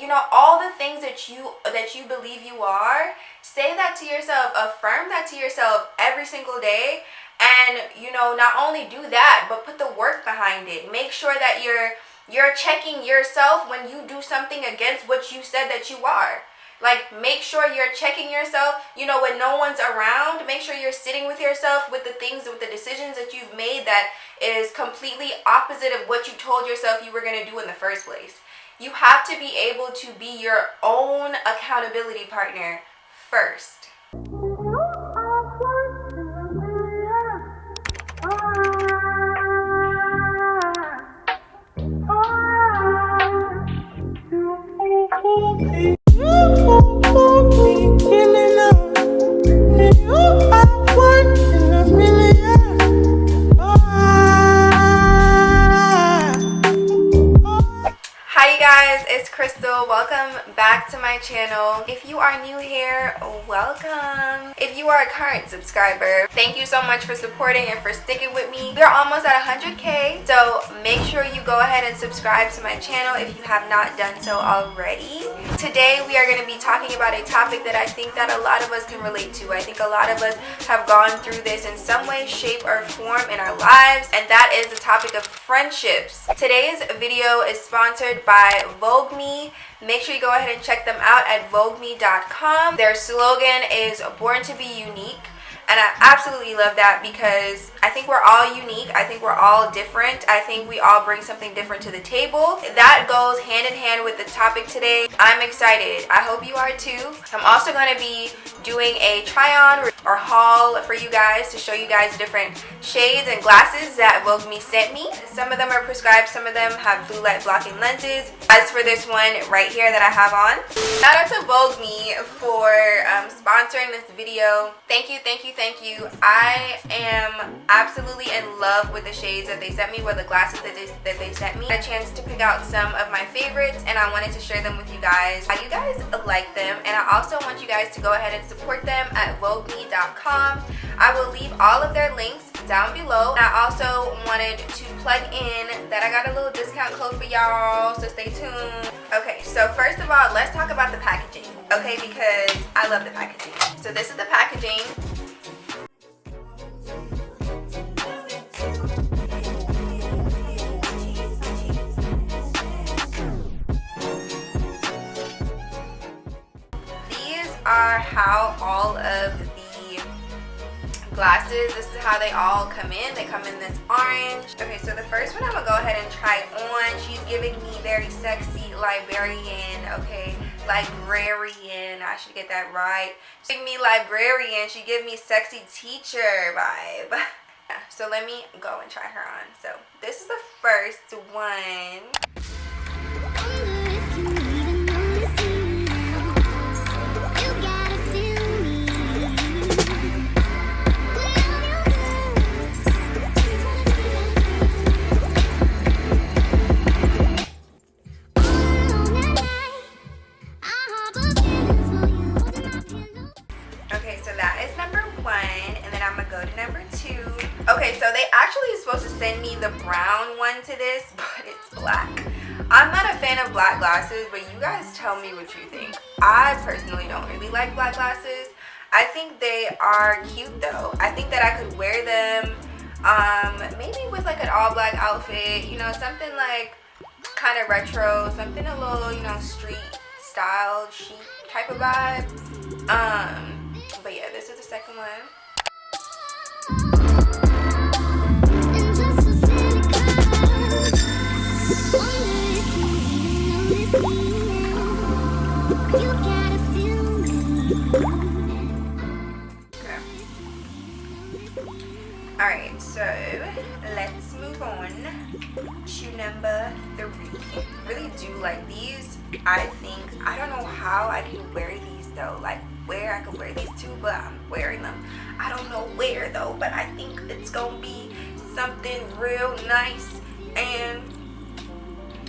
you know, all the things that you believe you are. Say that to yourself, affirm that to yourself every single day. And, you know, not only do that, but put the work behind it. Make sure that you're checking yourself when you do something against what you said that you are. Like, make sure you're checking yourself, you know, when no one's around. Make sure you're sitting with yourself with the things, with the decisions that you've made that is completely opposite of what you told yourself you were going to do in the first place. You have to be able to be your own accountability partner first. It's Krystal. Welcome back to my channel. If you are new here, welcome. If you are a current subscriber, thank you so much for supporting and for sticking with me. We're almost at 100K, so make sure you go ahead and subscribe to my channel if you have not done so already. Today we are going to be talking about a topic that I think that a lot of us can relate to. I think a lot of us have gone through this in some way, shape, or form in our lives, and that is the topic of friendships. Today's video is sponsored by VoogueMe. Make sure you go ahead and check them out at VoogueMe.com. Their slogan is "Born to be Unique." And I absolutely love that because I think we're all unique. I think we're all different. I think we all bring something different to the table. That goes hand in hand with the topic today. I'm excited. I hope you are too. I'm also going to be doing a try-on or haul for you guys to show you guys different shades and glasses that VoogueMe sent me. Some of them are prescribed. Some of them have blue light blocking lenses. As for this one right here that I have on, shout out to VoogueMe for sponsoring this video. Thank you, thank you, thank you. I am absolutely in love with the shades that they sent me, with the glasses that they sent me. I had a chance to pick out some of my favorites, and I wanted to share them with you guys. How you guys like them, and I also want you guys to go ahead and support them at VoogueMe.com. I will leave all of their links down below. I also wanted to plug in that I got a little discount code for y'all, so stay tuned. Okay, so first of all, let's talk about the packaging, okay, because I love the packaging. So this is the packaging. These are how all of the glasses, this is how they all come in. They come in this orange. Okay, so the first one I'm gonna go ahead and try on. She's giving me very sexy librarian, okay, librarian, I should get that right. She's giving me librarian. She gave me sexy teacher vibe. Yeah, so let me go and try her on. So this is the first one. Okay, so they actually are supposed to send me the brown one to this, but it's black. I'm not a fan of black glasses, but you guys tell me what you think. I personally don't really like black glasses. I think they are cute though. I think that I could wear them maybe with like an all black outfit, you know, something like kind of retro, something a little, you know, street style, chic type of vibe. But yeah, this is the second one. Alright, so let's move on to number 3. I really do like these. I think, I don't know how I can wear these though, like where I could wear these to, but I'm wearing them. I don't know where though, but I think it's gonna be something real nice, and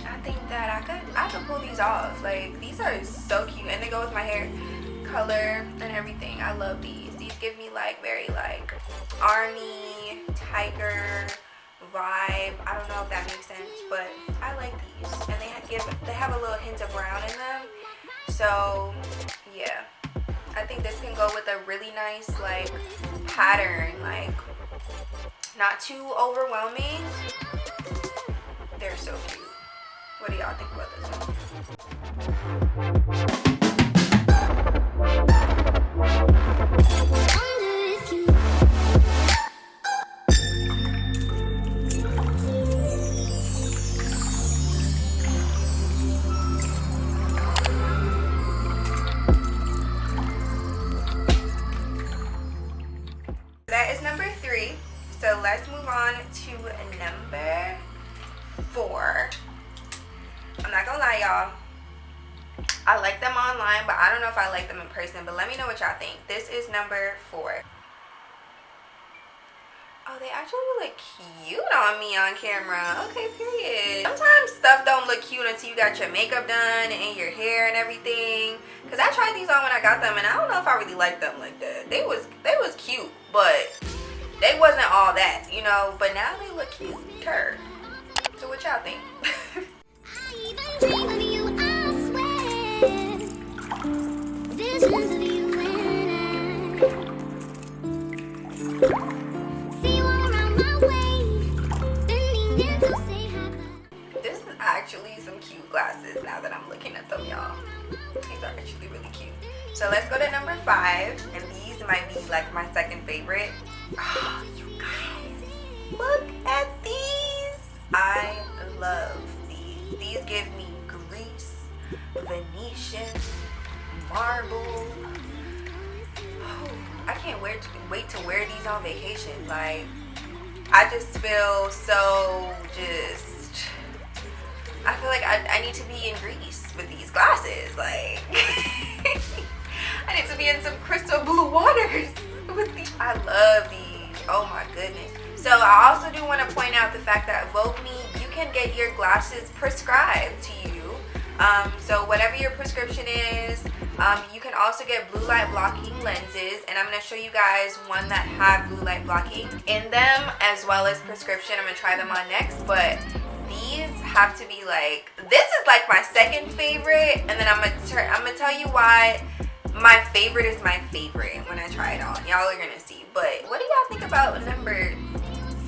I think that I could pull these off. Like, these are so cute, and they go with my hair color and everything. I love these. These give me like very like army tiger vibe. I don't know if that makes sense, but I like these, and they have a little hint of brown in them. So yeah, I think this can go with a really nice like pattern, like not too overwhelming. They're so cute. What do y'all think about this one? That is number 3. So let's move on to number 4. I'm not gonna lie, y'all. I like them online, but I don't know if I like them in person. But let me know what y'all think. This is number 4. Oh, they actually look cute on me on camera. Okay, period. Sometimes stuff don't look cute until you got your makeup done and your hair and everything. Cause I tried these on when I got them, and I don't know if I really liked them like that. They was cute, but they wasn't all that, you know. But now they look cute. So what y'all think? This is actually some cute glasses now that I'm looking at them, y'all. These are actually really cute. So let's go to number 5, and these might be like my second favorite. Oh, you guys, look at these. I love these. These give me Greece, Venetian, marble. Oh, I can't wait to wear these on vacation. Like, I just feel so I feel like I need to be in Greece with these glasses. Like, I need to be in some crystal blue waters with these. I love these. Oh my goodness. So I also do want to point out the fact that VoogueMe, you can get your glasses prescribed to you. So whatever your prescription is, you can also get blue light blocking lenses, and I'm going to show you guys one that have blue light blocking in them, as well as prescription. I'm going to try them on next, but these have to be like, this is like my second favorite, and then I'm gonna tell you why my favorite is my favorite when I try it on. Y'all are gonna see. But what do y'all think about number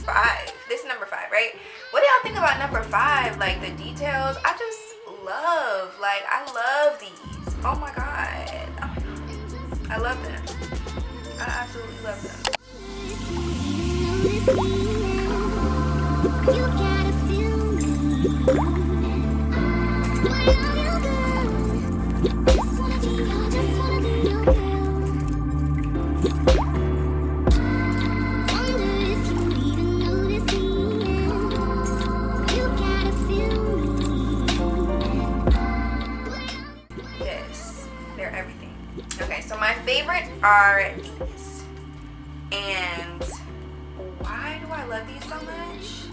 5? This is number 5, right? What do y'all think about number 5? Like the details, I just love. Like, I love these. Oh my god. Oh my god. I love them. I absolutely love them. You gotta feel me. Yes, they're everything. Okay, so my favorite are these. And why do I love these so much?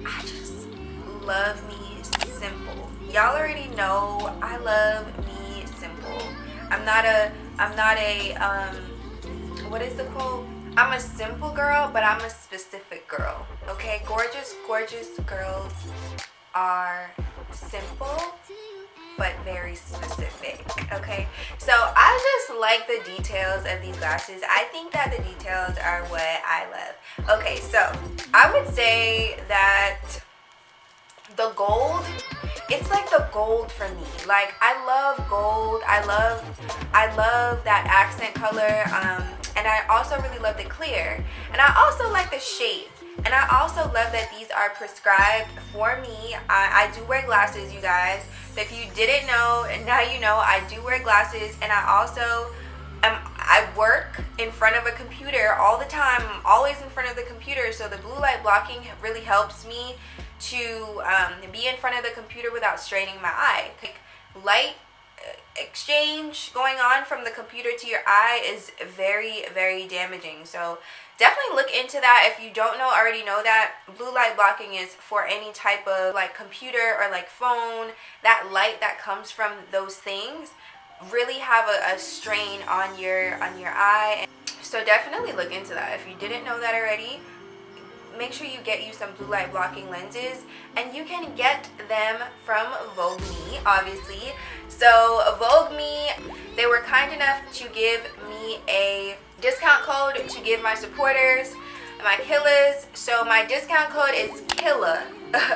I just love me simple. Y'all already know I love me simple. I'm not a what is the quote? I'm a simple girl, but I'm a specific girl. Okay, gorgeous girls are simple but very specific. Okay, so I just like the details of these glasses. I think that the details are what I love. Okay, so I would say that the gold, it's like the gold for me. Like, I love gold. I love that accent color, and I also really love the clear, and I also like the shape. And I also love that these are prescribed for me. I do wear glasses, you guys. So if you didn't know, and now you know, I do wear glasses. And I also, I work in front of a computer all the time. I'm always in front of the computer. So the blue light blocking really helps me to be in front of the computer without straining my eye. Like, light exchange going on from the computer to your eye is very, very damaging. So definitely look into that. If you don't know, already know that blue light blocking is for any type of like computer or like phone. That light that comes from those things really have a strain on your eye. So definitely look into that. If you didn't know that already, make sure you get you some blue light blocking lenses, and you can get them from VoogueMe, obviously. So VoogueMe, they were kind enough to give me a discount code to give my supporters, my Killas. So my discount code is Killa,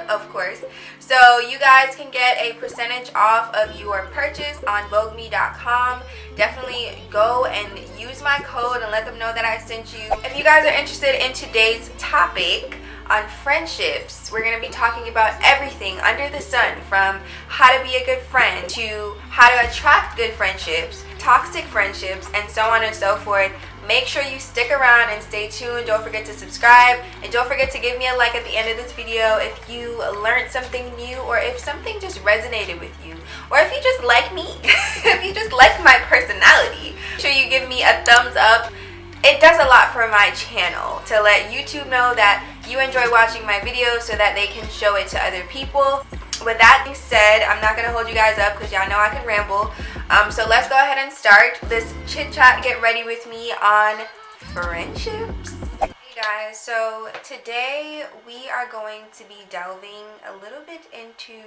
of course. So you guys can get a percentage off of your purchase on VoogueMe.com. Definitely go and use my code and let them know that I sent you. If you guys are interested in today's topic on friendships, we're going to be talking about everything under the sun, from how to be a good friend to how to attract good friendships, toxic friendships, and so on and so forth. Make sure you stick around and stay tuned. Don't forget to subscribe, and don't forget to give me a like at the end of this video if you learned something new, or if something just resonated with you, or if you just like me, if you just like my personality. Make sure you give me a thumbs up. It does a lot for my channel to let YouTube know that you enjoy watching my videos so that they can show it to other people. With that being said, I'm not going to hold you guys up because y'all know I can ramble. So let's go ahead and start this chit chat. Get ready with me on friendships. Hey guys, so today we are going to be delving a little bit into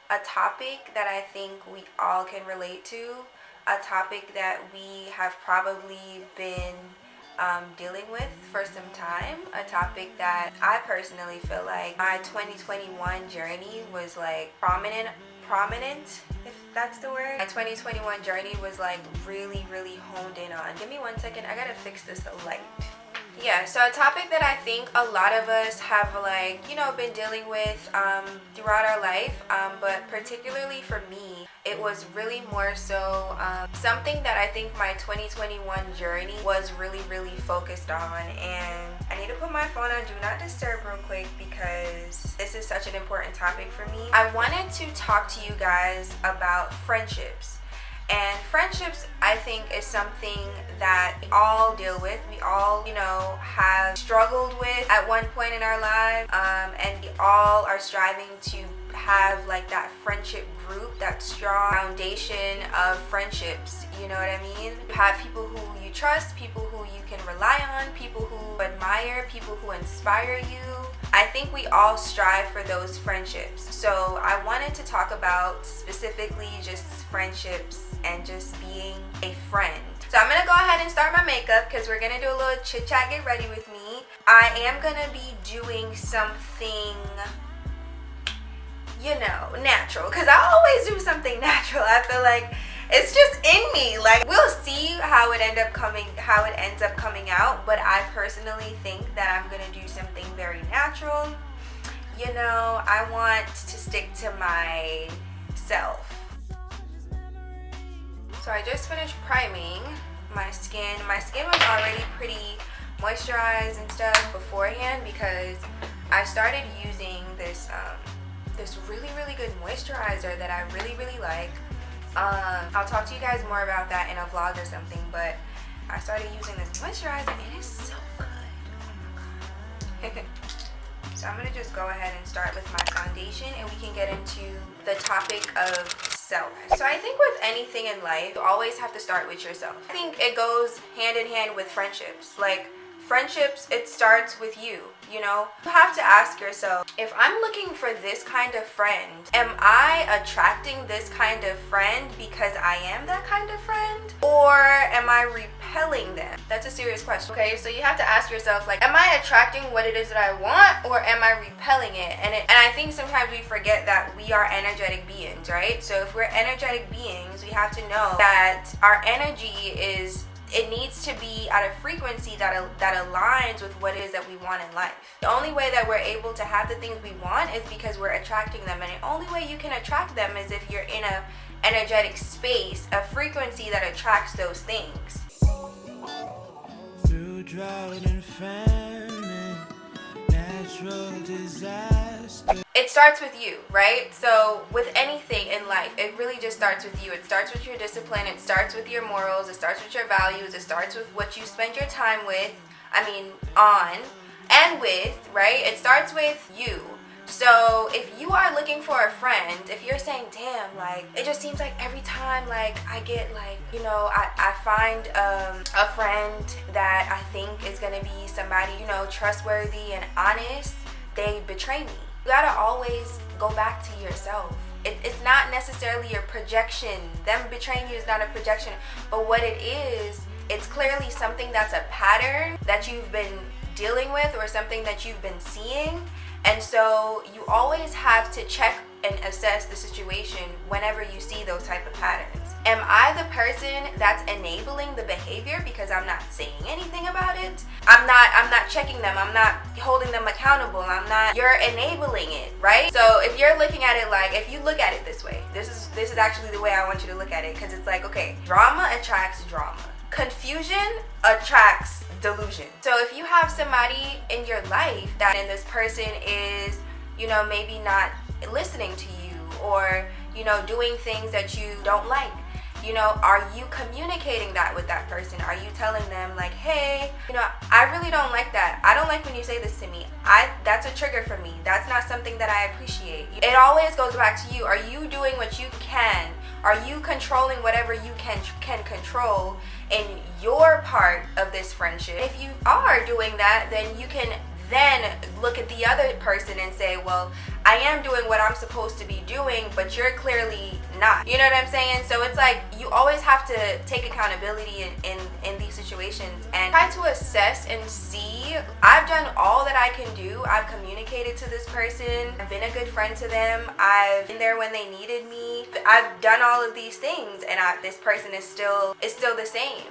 a topic that I think we all can relate to. A topic that we have probably been dealing with for some time. A topic that I personally feel like my 2021 journey was like prominent, if that's the word. My 2021 journey was like really honed in on. Give me 1 second, I gotta fix this light. Yeah, so a topic that I think a lot of us have, like, you know, been dealing with throughout our life, but particularly for me, it was really more so something that I think my 2021 journey was really focused on. And I need to put my phone on Do Not Disturb real quick because this is such an important topic for me. I wanted to talk to you guys about friendships. And friendships, I think, is something that we all deal with. We all, you know, have struggled with at one point in our lives. And we all are striving to have like that friendship group, that strong foundation of friendships. You know what I mean? You have people who you trust, people who you can rely on, people who admire, people who inspire you. I think we all strive for those friendships. So I wanted to talk about specifically just friendships and just being a friend. So I'm gonna go ahead and start my makeup because we're gonna do a little chit chat. Get ready with me. I am gonna be doing something, you know, natural, because I always do something natural. I feel like it's just in me. Like, we'll see how it ends up coming out, but I personally think that I'm gonna do something very natural. You know, I want to stick to myself. So I just finished priming my skin. My skin was already pretty moisturized and stuff beforehand because I started using this this really good moisturizer that I really like. I'll talk to you guys more about that in a vlog or something, but I started using this moisturizer and it's so good. Oh my god. So I'm gonna just go ahead and start with my foundation, and we can get into the topic of self. So I think with anything in life, you always have to start with yourself. I think it goes hand in hand with friendships. Like, friendships, it starts with you, you know? You have to ask yourself, if I'm looking for this kind of friend, am I attracting this kind of friend because I am that kind of friend? Or am I repelling them? That's a serious question, okay? So you have to ask yourself, like, am I attracting what it is that I want, or am I repelling it? And I think sometimes we forget that we are energetic beings, right? So if we're energetic beings, we have to know that our energy is, it needs to be at a frequency that aligns with what it is that we want in life. The only way that we're able to have the things we want is because we're attracting them, and the only way you can attract them is if you're in a energetic space, a frequency that attracts those things. Through drought and famine, natural disaster. It starts with you, right? So with anything in life, it really just starts with you. It starts with your discipline, it starts with your morals, it starts with your values, it starts with what you spend your time with, on and with, right? It starts with you. So if you are looking for a friend, if you're saying, damn, like, it just seems like every time, like, I get, like, you know, I find a friend that I think is gonna be somebody, you know, trustworthy and honest, they betray me. You gotta always go back to yourself. It's not necessarily a projection. Them betraying you is not a projection, but what it is, it's clearly something that's a pattern that you've been dealing with or something that you've been seeing. And so you always have to check and assess the situation whenever you see those type of patterns. Am I the person that's enabling the behavior because I'm not saying anything about it? I'm not checking them. I'm not holding them accountable. You're enabling it, right? So if you're looking at it like, if you look at it this way, this is actually the way I want you to look at it, because it's like, okay, drama attracts drama. Confusion attracts delusion. So if you have somebody in your life that, and this person is, you know, maybe not listening to you, or, you know, doing things that you don't like, you know, are you communicating that with that person? Are you telling them like, hey, you know, I really don't like that. I don't like when you say this to me. That's a trigger for me. That's not something that I appreciate. It always goes back to you. Are you doing what you can? Are you controlling whatever you can control in your part of this friendship? If you are doing that, then you can then look at the other person and say, well, I am doing what I'm supposed to be doing, but you're clearly not. You know what I'm saying? So it's like, you always have to take accountability in these situations and try to assess and see. I've done all that I can do. I've communicated to this person. I've been a good friend to them. I've been there when they needed me. I've done all of these things, and this person is still the same.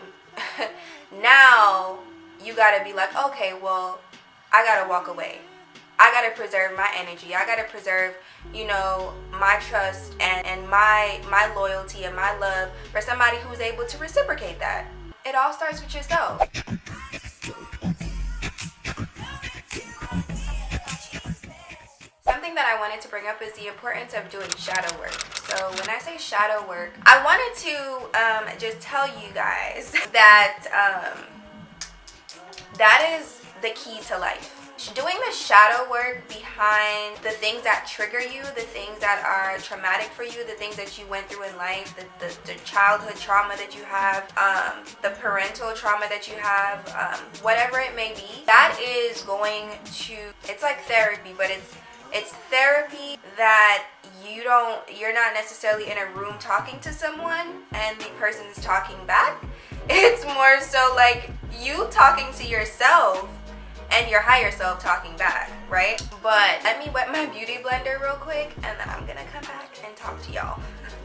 Now you gotta be like, okay, well, I gotta walk away. I gotta preserve my energy. I gotta preserve, you know, my trust and my loyalty and my love for somebody who's able to reciprocate that. It all starts with yourself. Something that I wanted to bring up is the importance of doing shadow work. So when I say shadow work, I wanted to just tell you guys that that is the key to life. Doing the shadow work behind the things that trigger you, the things that are traumatic for you, the things that you went through in life, the childhood trauma that you have, the parental trauma that you have, whatever it may be, that is going to, it's like therapy, but it's therapy that you're not necessarily in a room talking to someone and the person is talking back. It's more so like you talking to yourself and your higher self talking back, right? But let me wet my beauty blender real quick and then I'm gonna come back and talk to y'all.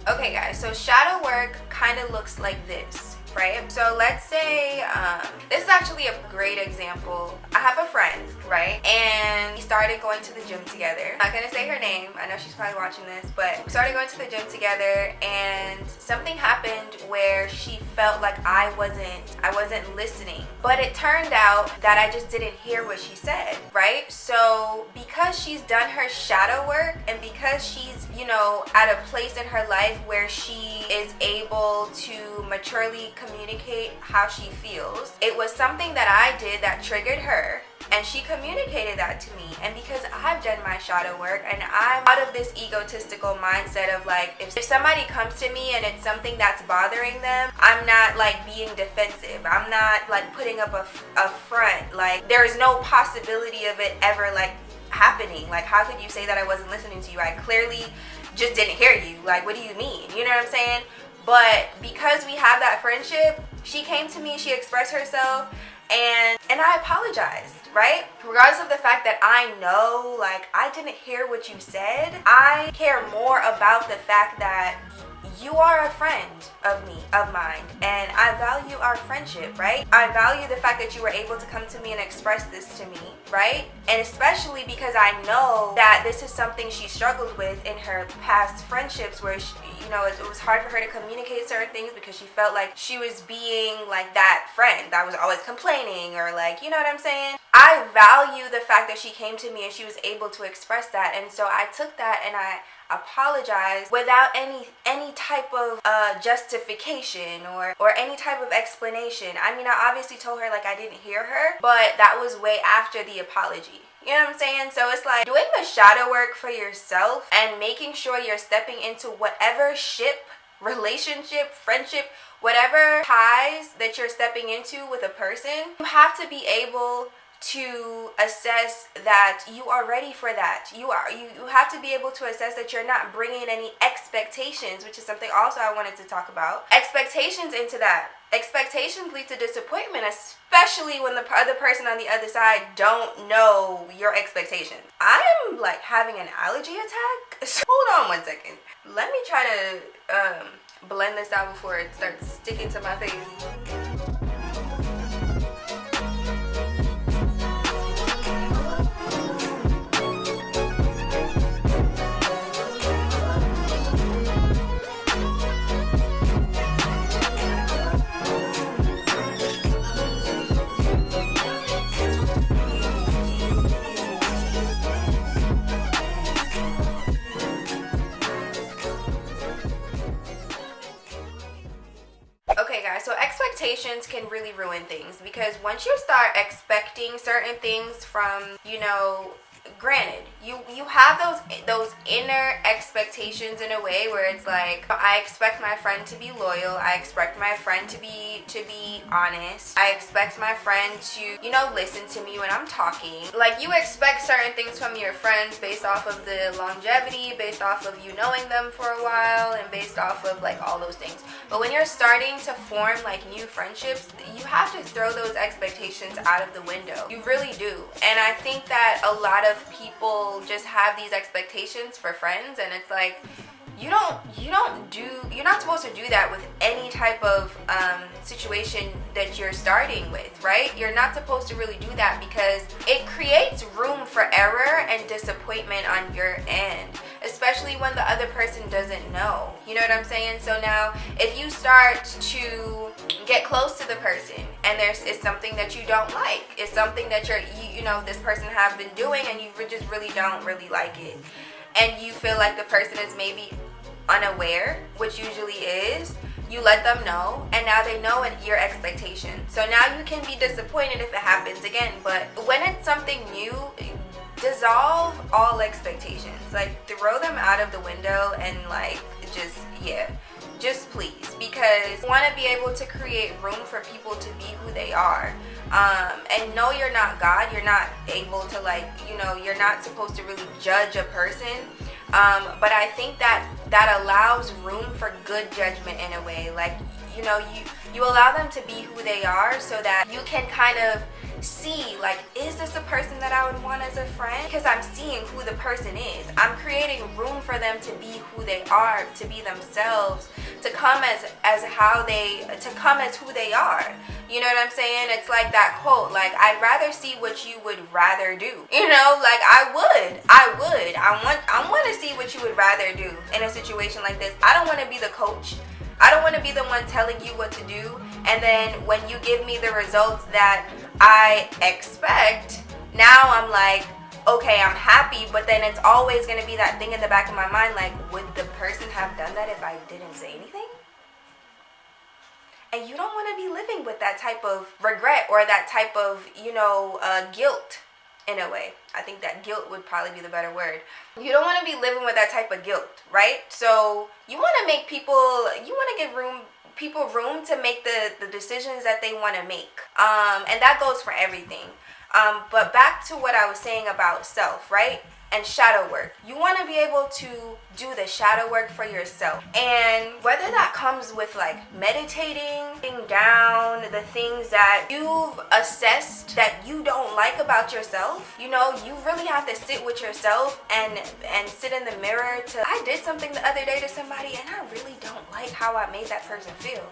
Okay guys, so shadow work kind of looks like this, right? So let's say, this is actually a great example. I have a friend, right? And we started going to the gym together. I'm not gonna say her name. I know she's probably watching this, but we started going to the gym together and something happened where she felt like I wasn't listening. But it turned out that I just didn't hear what she said, right? So because she's done her shadow work and because she's, you know, at a place in her life where she is able to maturely communicate how she feels, it was something that I did that triggered her and she communicated that to me. And because I've done my shadow work and I'm out of this egotistical mindset of like, if somebody comes to me and it's something that's bothering them, I'm not like being defensive. I'm not like putting up a front. Like there's no possibility of it ever like happening. Like how could you say that I wasn't listening to you? I clearly just didn't hear you. Like what do you mean? You know what I'm saying? But because we have that friendship, she came to me, she expressed herself, and I apologized, right? Regardless of the fact that I know, like, I didn't hear what you said, I care more about the fact that you are a friend of mine, and I value our friendship, right? I value the fact that you were able to come to me and express this to me, right? And especially because I know that this is something she struggled with in her past friendships where she, you know, it was hard for her to communicate certain things because she felt like she was being like that friend that was always complaining or like, you know what I'm saying? I value the fact that she came to me and she was able to express that, and so I took that and I apologize without any type of justification or any type of explanation. I mean, I obviously told her like I didn't hear her, but that was way after the apology. You know what I'm saying? So it's like doing the shadow work for yourself and making sure you're stepping into whatever ship, relationship, friendship, whatever ties that you're stepping into with a person. You have to be able to assess that you are ready for that. You have to be able to assess that you're not bringing any expectations, which is something also I wanted to talk about. Expectations into that. Expectations lead to disappointment, especially when the other person on the other side don't know your expectations. I am like having an allergy attack. So hold on one second. Let me try to blend this out before it starts sticking to my face. Okay guys, so expectations can really ruin things, because once you start expecting certain things from, you know, granted, you have those inner expectations in a way where it's like, I expect my friend to be loyal, I expect my friend to be honest, I expect my friend to, you know, listen to me when I'm talking. Like, you expect certain things from your friends based off of the longevity, based off of you knowing them for a while, and based off of like all those things. But when you're starting to form like new friendships, you have to throw those expectations out of the window. You really do. And I think that a lot of people just have these expectations for friends, and it's like, you're not supposed to do that with any type of situation that you're starting with, right? You're not supposed to really do that, because it creates room for error and disappointment on your end, especially when the other person doesn't know. You know what I'm saying? So now if you start to get close to the person and it's something that you don't like, it's something that you know this person have been doing, and you just really don't like it, and you feel like the person is maybe unaware, which usually is, you let them know, and now they know your expectation. So now you can be disappointed if it happens again. But when it's something new, dissolve all expectations. Like, throw them out of the window, and like, just please, because you want to be able to create room for people to be who they are. And no, you're not God. You're not able to, like, you know, you're not supposed to really judge a person. But I think that allows room for good judgment in a way. Like, you know, you allow them to be who they are, so that you can kind of see, like, is this a person that I would want as a friend? Because I'm seeing who the person is. I'm creating room for them to be who they are, to be themselves, to come as who they are. You know what I'm saying? It's like that quote, like, I'd rather see what you would rather do. You know, like, I want to see what you would rather do in a situation like this. I don't want to be the coach. I don't want to be the one telling you what to do, and then when you give me the results that I expect, now I'm like, okay, I'm happy, but then it's always going to be that thing in the back of my mind, like, would the person have done that if I didn't say anything? And you don't want to be living with that type of regret or that type of, you know, guilt. In a way, I think that guilt would probably be the better word. You don't want to be living with that type of guilt, right? So you want to make people, you want to give people room to make the decisions that they want to make. And that goes for everything. But back to what I was saying about self, right? And shadow work. You want to be able to do the shadow work for yourself. And whether that comes with like meditating, getting down the things that you've assessed that you don't like about yourself, you know, you really have to sit with yourself and sit in the mirror to, I did something the other day to somebody and I really don't like how I made that person feel.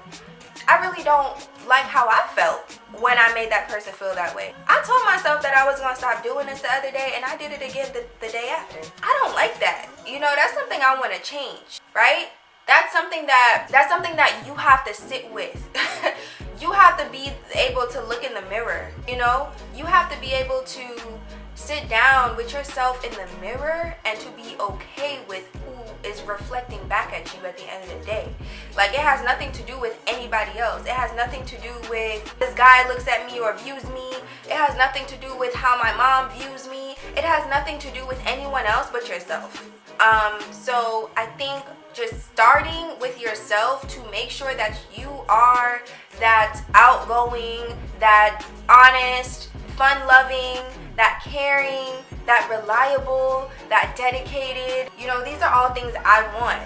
I really don't like how I felt when I made that person feel that way. I told myself that I was going to stop doing this the other day, and I did it again the day after. I don't like that. You know, that's something I want to change, right? That's something that you have to sit with. You have to be able to look in the mirror, you know? You have to be able to sit down with yourself in the mirror and to be okay with who is reflecting back at you at the end of the day. Like, it has nothing to do with anybody else. It has nothing to do with this guy looks at me or views me. It has nothing to do with how my mom views me. It has nothing to do with anyone else but yourself. So I think just starting with yourself to make sure that you are that outgoing, that honest, fun-loving, that caring, that reliable, that dedicated. You know, these are all things I want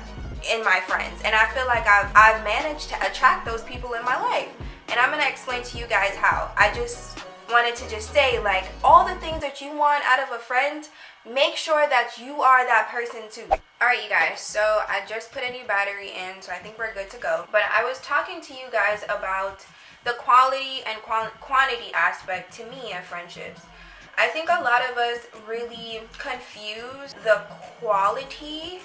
in my friends, and I feel like I've managed to attract those people in my life, and I'm gonna explain to you guys how. I just wanted to just say, like, all the things that you want out of a friend, make sure that you are that person too. Alright, you guys, so I just put a new battery in, so I think we're good to go. But I was talking to you guys about the quality and quantity aspect to me of friendships. I think a lot of us really confuse the quality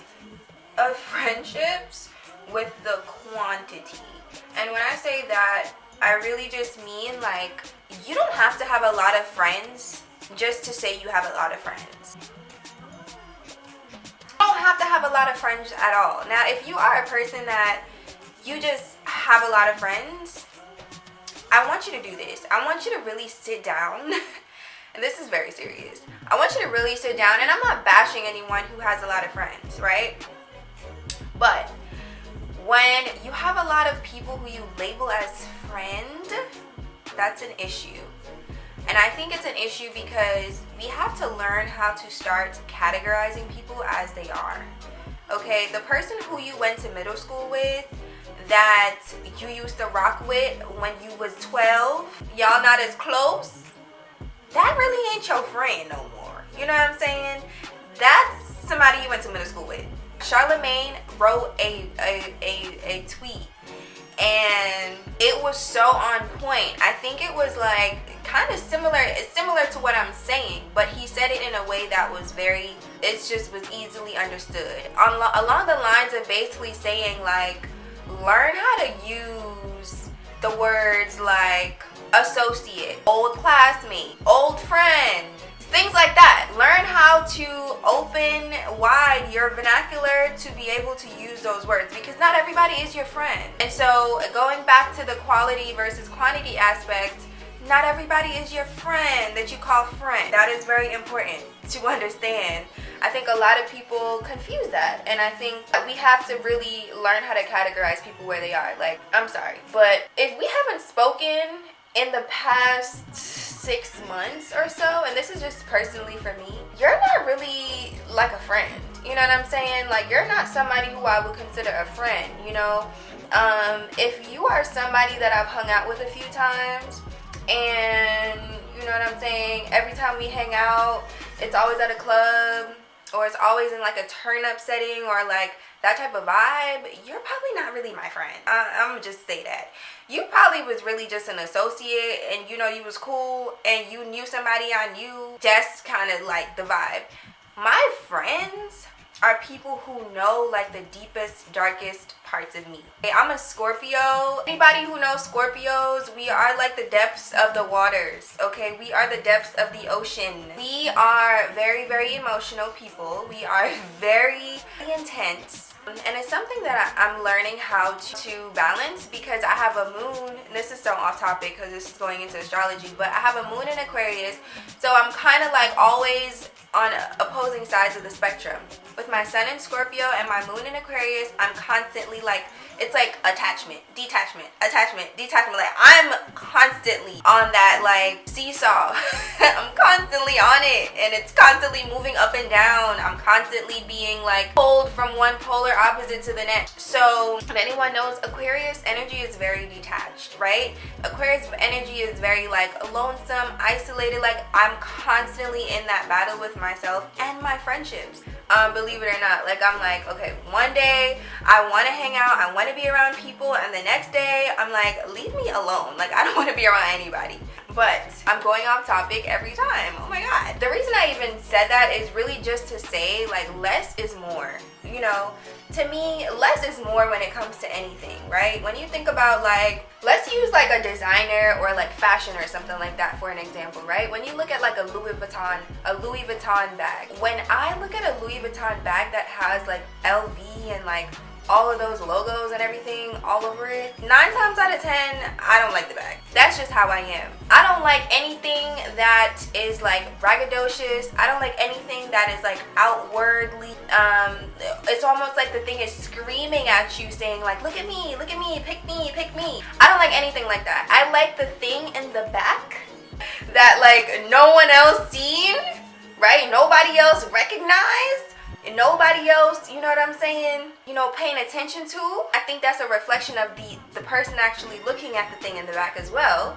of friendships with the quantity. And when I say that, I really just mean, like, you don't have to have a lot of friends just to say you have a lot of friends. You don't have to have a lot of friends at all. Now, if you are a person that you just have a lot of friends, I want you to do this. I want you to really sit down. And this is very serious. I want you to really sit down, and I'm not bashing anyone who has a lot of friends, right? But when you have a lot of people who you label as friend, that's an issue. And I think it's an issue because we have to learn how to start categorizing people as they are. Okay, the person who you went to middle school with, that you used to rock with when you was 12, y'all not as close, that really ain't your friend no more. You know what I'm saying? That's somebody you went to middle school with. Charlemagne wrote a tweet, and it was so on point. I think it was like kind of similar to what I'm saying, but he said it in a way that was very, it just was easily understood. Along the lines of basically saying, like, learn how to use the words like associate, old classmate, old friend, things like that. Learn how to open wide your vernacular to be able to use those words, because not everybody is your friend. And so going back to the quality versus quantity aspect, not everybody is your friend that you call friend. That is very important to understand. I think a lot of people confuse that, and I think that we have to really learn how to categorize people where they are. Like, I'm sorry, but if we haven't spoken in the past 6 months or so, and this is just personally for me, you're not really like a friend. You know what I'm saying? Like, you're not somebody who I would consider a friend, you know? If you are somebody that I've hung out with a few times, and you know what I'm saying, every time we hang out, it's always at a club, or it's always in like a turn-up setting, or like that type of vibe, you're probably not really my friend. I'm gonna just say that. You probably was really just an associate, and you know, you was cool, and you knew somebody I knew. That's kind of like the vibe. My friends are people who know like the deepest, darkest parts of me. Okay, I'm a Scorpio. Anybody who knows Scorpios, we are like the depths of the waters, okay? We are the depths of the ocean. We are very, very emotional people. We are very intense. And it's something that I'm learning how to balance, because I have a moon, and this is so off topic because this is going into astrology, but I have a moon in Aquarius, so I'm kind of like always on opposing sides of the spectrum. With my sun in Scorpio and my moon in Aquarius, I'm constantly like, it's like attachment, detachment, attachment, detachment. Like, I'm constantly on that like seesaw. I'm constantly on it, and it's constantly moving up and down. I'm constantly being like pulled from one polar opposite to the next. So if anyone knows, Aquarius energy is very detached, right? Aquarius energy is very like lonesome, isolated. Like, I'm constantly in that battle with myself and my friendships. Believe it or not, like, I'm like, okay, one day I want to hang out, I want to be around people, and the next day I'm like, leave me alone. Like, I don't want to be around anybody. But I'm going off topic every time. Oh my god. The reason I even said that is really just to say, like, less is more. You know, to me, less is more when it comes to anything, right? When you think about, like, let's use like a designer or like fashion or something like that for an example, right? When you look at like a Louis Vuitton bag. When I look at a Louis Vuitton bag that has like LV and like all of those logos and everything all over it, 9 times out of 10, I don't like the bag. That's just how I am. I don't like anything that is like braggadocious. I don't like anything that is like outwardly, it's almost like the thing is screaming at you saying like, look at me, pick me, pick me. I don't like anything like that. I like the thing in the back that like no one else seen, right? Nobody else recognized. And nobody else, you know what I'm saying, you know, paying attention to. I think that's a reflection of the person actually looking at the thing in the back as well,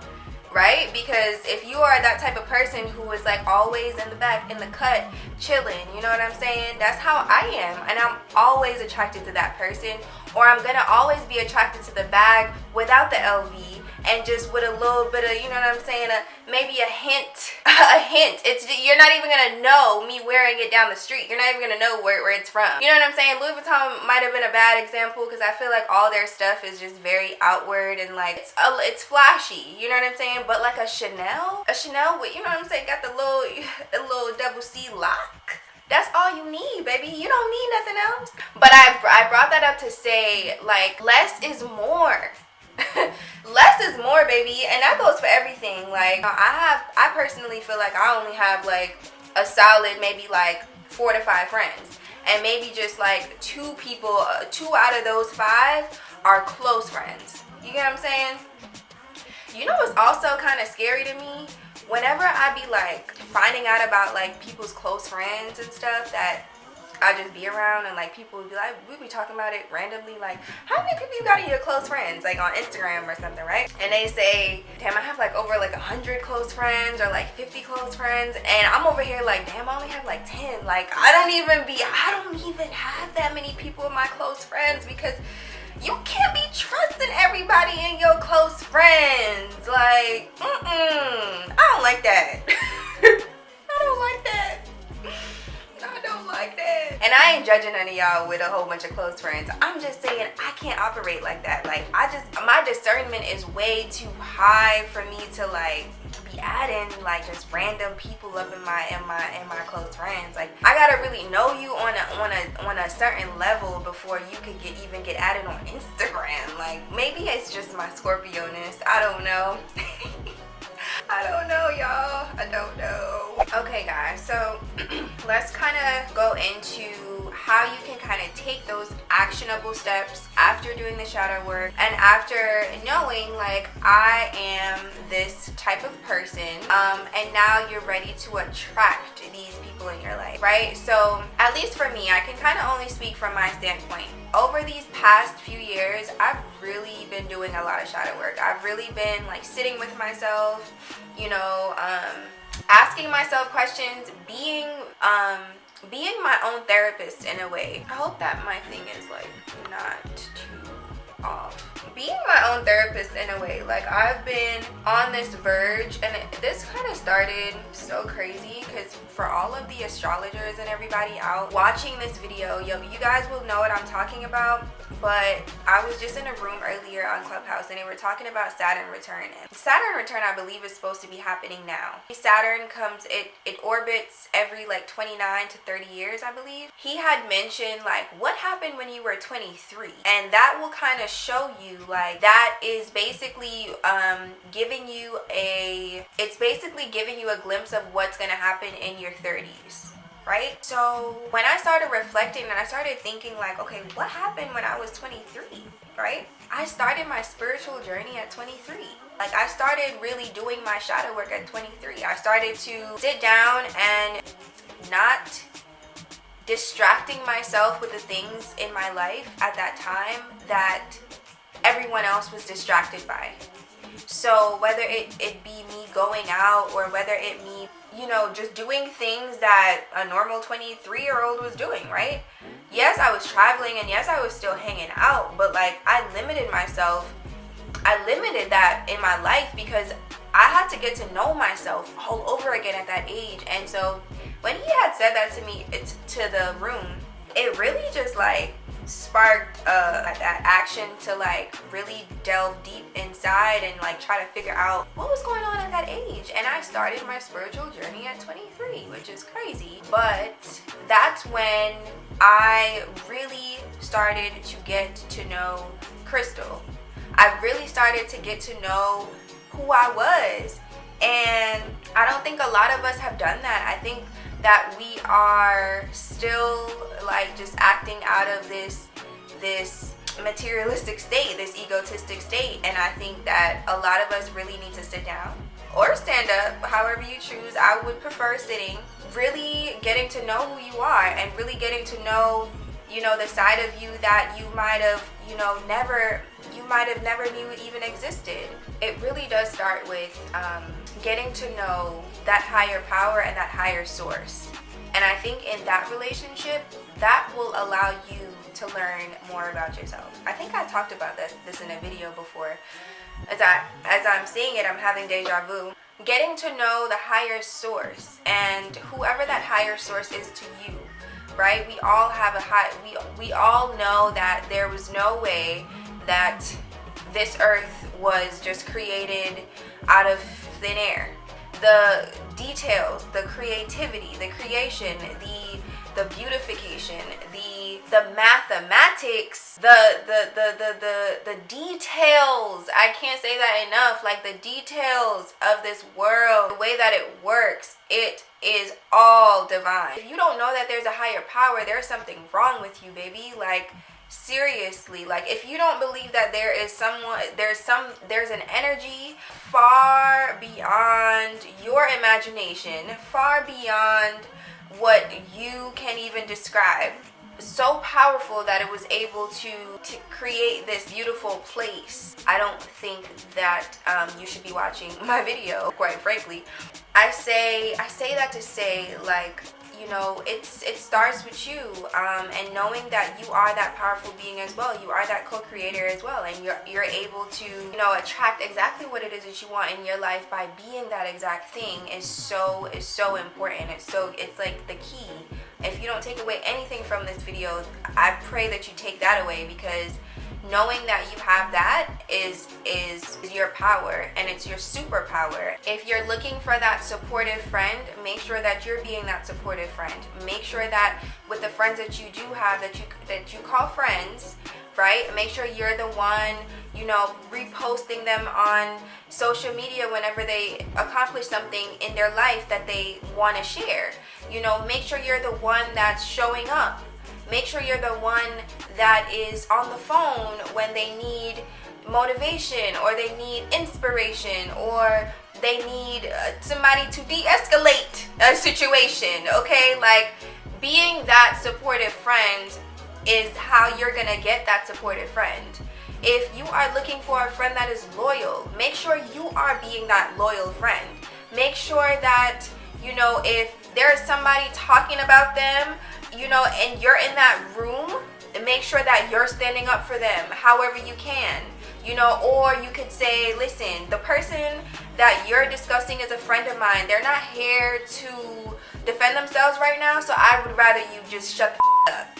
right? Because if you are that type of person who is like always in the back, in the cut, chilling, you know what I'm saying, that's how I am. And I'm always attracted to that person, or I'm gonna always be attracted to the bag without the LV and just with a little bit of, you know what I'm saying, maybe a hint. It's, you're not even gonna know me wearing it down the street. You're not even gonna know where it's from. You know what I'm saying? Louis Vuitton might have been a bad example because I feel like all their stuff is just very outward and like it's flashy. You know what I'm saying? But like a Chanel with, you know what I'm saying, got the little double C lock. That's all you need, baby. You don't need nothing else. But I brought that up to say, like, less is more. Less is more, baby, and that goes for everything. Like, I personally feel like I only have like a solid maybe like 4 to 5 friends, and maybe just like 2 people, 2 out of those 5 are close friends. You get what I'm saying? You know what's also kind of scary to me? Whenever I be like finding out about like people's close friends and stuff that I just be around, and like people would be like, we be talking about it randomly, like, how many people you got in your close friends, like on Instagram or something, right? And they say, damn, I have like over like 100 close friends or like 50 close friends, and I'm over here like, damn, I only have like 10. Like, I don't even have that many people in my close friends, because you can't be trusting everybody in your close friends. Like, I don't like that. I don't like that. I don't like that. And I ain't judging none of y'all with a whole bunch of close friends. I'm just saying I can't operate like that. Like, my discernment is way too high for me to like be adding like just random people up in my close friends. Like, I gotta really know you on a certain level before you could even get added on Instagram. Like, maybe it's just my Scorpio-ness. I don't know. I don't know, y'all. I don't know. Okay, guys, so let's kind of go into how you can kind of take those actionable steps after doing the shadow work and after knowing like I am this type of person, and now you're ready to attract these people in your life, right? So at least for me, I can kind of only speak from my standpoint. Over these past few years, I've really been doing a lot of shadow work. I've really been like sitting with myself, you know, asking myself questions, being my own therapist in a way. I hope that my thing is like not too off. Being my own therapist in a way. Like, I've been on this verge, and this kind of started so crazy because for all of the astrologers and everybody out watching this video, you guys will know what I'm talking about. But I was just in a room earlier on Clubhouse, and they were talking about Saturn return. And Saturn return, I believe, is supposed to be happening now. Saturn comes, it orbits every like 29 to 30 years, I believe. He had mentioned like, what happened when you were 23? And that will kind of show you like, that is basically giving you a glimpse of what's going to happen in your 30s. Right? So when I started reflecting and I started thinking like, okay, what happened when I was 23, right? I started my spiritual journey at 23. Like, I started really doing my shadow work at 23. I started to sit down and not distracting myself with the things in my life at that time that everyone else was distracted by. So whether it be me going out, or whether it me, you know, just doing things that a normal 23-year-old was doing, right? Yes, I was traveling, and yes, I was still hanging out, but like, I limited myself. I limited that in my life because I had to get to know myself all over again at that age. And so when he had said that to me, to the room, it really just like sparked that action to like really delve deep inside and like try to figure out what was going on at that age. And I started my spiritual journey at 23, which is crazy. But that's when I really started to get to know Krystal. I really started to get to know who I was. And I don't think a lot of us have done that. I think that we are still like just acting out of this materialistic state, this egotistic state. And I think that a lot of us really need to sit down or stand up, however you choose. I would prefer sitting, really getting to know who you are and really getting to know, you know, the side of you that you might have, you know, never knew it even existed. It really does start with getting to know that higher power and that higher source. And I think in that relationship, that will allow you to learn more about yourself. I think I talked about this in a video before. As I'm seeing it, I'm having deja vu. Getting to know the higher source and whoever that higher source is to you, right? We all have we all know that there was no way that this earth was just created out of thin air. The details, the creativity, the creation, the beautification, the mathematics, the details. I can't say that enough. Like the details of this world, the way that it works, it is all divine. If you don't know that there's a higher power, there's something wrong with you, baby. Like seriously, like if you don't believe that there is there's an energy far beyond your imagination, far beyond what you can even describe, so powerful that it was able to create this beautiful place, I don't think that you should be watching my video, quite frankly. I say that to say, like, you know, it starts with you, and knowing that you are that powerful being as well. You are that co-creator as well, and you're able to, you know, attract exactly what it is that you want in your life by being that exact thing is so important. It's like the key. If you don't take away anything from this video, I pray that you take that away, because knowing that you have that is your power, and it's your superpower. If you're looking for that supportive friend, make sure that you're being that supportive friend. Make sure that with the friends that you do have, that you call friends, right? Make sure you're the one, you know, reposting them on social media whenever they accomplish something in their life that they want to share. You know, make sure you're the one that's showing up. Make sure you're the one that is on the phone when they need motivation, or they need inspiration, or they need somebody to de-escalate a situation, okay? Like, being that supportive friend is how you're gonna get that supportive friend. If you are looking for a friend that is loyal, make sure you are being that loyal friend. Make sure that, you know, if there's somebody talking about them, you know, and you're in that room, make sure that you're standing up for them however you can, you know. Or you could say, listen, the person that you're discussing is a friend of mine. They're not here to defend themselves right now, so I would rather you just shut the up.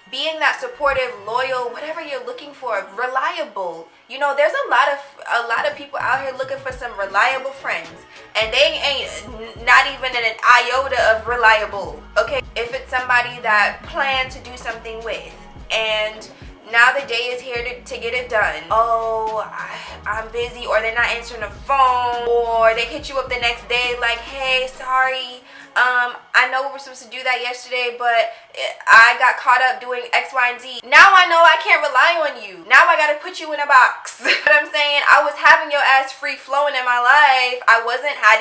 Being that supportive, loyal, whatever you're looking for, reliable. You know, there's a lot of people out here looking for some reliable friends, and they ain't not even an iota of reliable, okay? If it's somebody that plan to do something with, and now the day is here to get it done. Oh, I'm busy, or they're not answering the phone, or they hit you up the next day like, hey, sorry, I know we were supposed to do that yesterday, but I got caught up doing X, Y, and Z. Now I know I can't rely on you. Now I gotta put you in a box. You know what I'm saying? I was having your ass free flowing in my life. I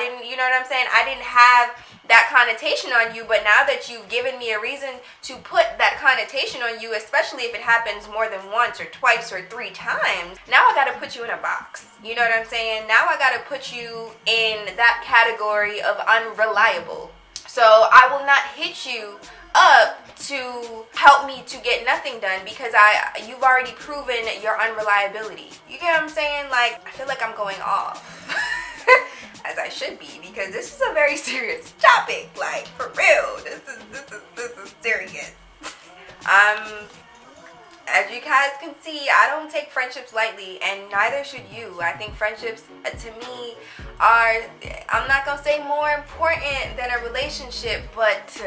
didn't, you know what I'm saying? I didn't have that connotation on you, but now that you've given me a reason to put that connotation on you, especially if it happens more than once or twice or 3 times, now I gotta put you in a box. You know what I'm saying? Now I gotta put you in that category of unreliable. So I will not hit you up to help me to get nothing done, because you've already proven your unreliability. You get what I'm saying? Like, I feel like I'm going off. as I should be, because this is a very serious topic. Like, for real, this is serious. As you guys can see, I don't take friendships lightly, and neither should you. I think friendships, to me, are, I'm not gonna say more important than a relationship, but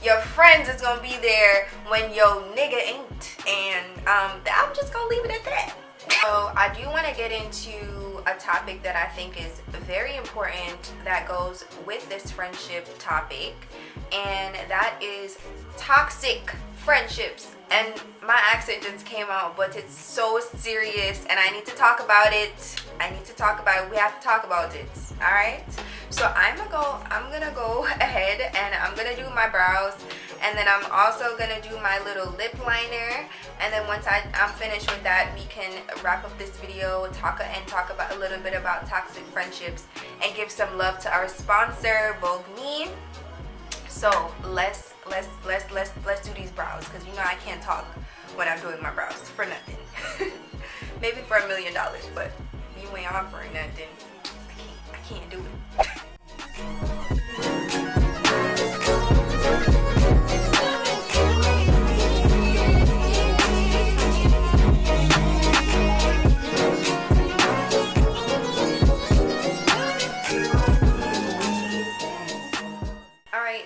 your friends is gonna be there when your nigga ain't, and I'm just gonna leave it at that. So I do want to get into a topic that I think is very important that goes with this friendship topic, and that is toxic friendships. And my accent just came out, but it's so serious, and I need to talk about it. We have to talk about it. All right, so I'm gonna go ahead and I'm gonna do my brows, and then I'm also gonna do my little lip liner, and then once I'm finished with that, we can wrap up this video, talk about a little bit about toxic friendships, and give some love to our sponsor, VoogueMe. So let's do these brows, because you know I can't talk when I'm doing my brows for nothing. Maybe for $1 million, but you ain't offering nothing. I can't do it.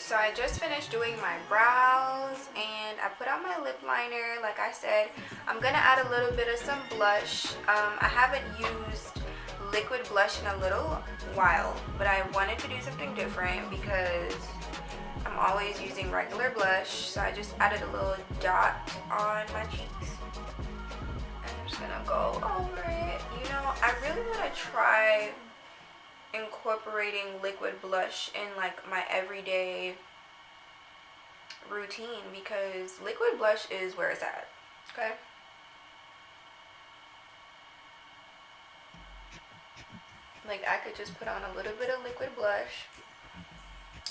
So I just finished doing my brows, and I put on my lip liner. Like I said, I'm gonna add a little bit of some blush. I haven't used liquid blush in a little while, but I wanted to do something different because I'm always using regular blush. So I just added a little dot on my cheeks, and I'm just gonna go over it. You know, I really want to try incorporating liquid blush in like my everyday routine, because liquid blush is where it's at. Okay, like I could just put on a little bit of liquid blush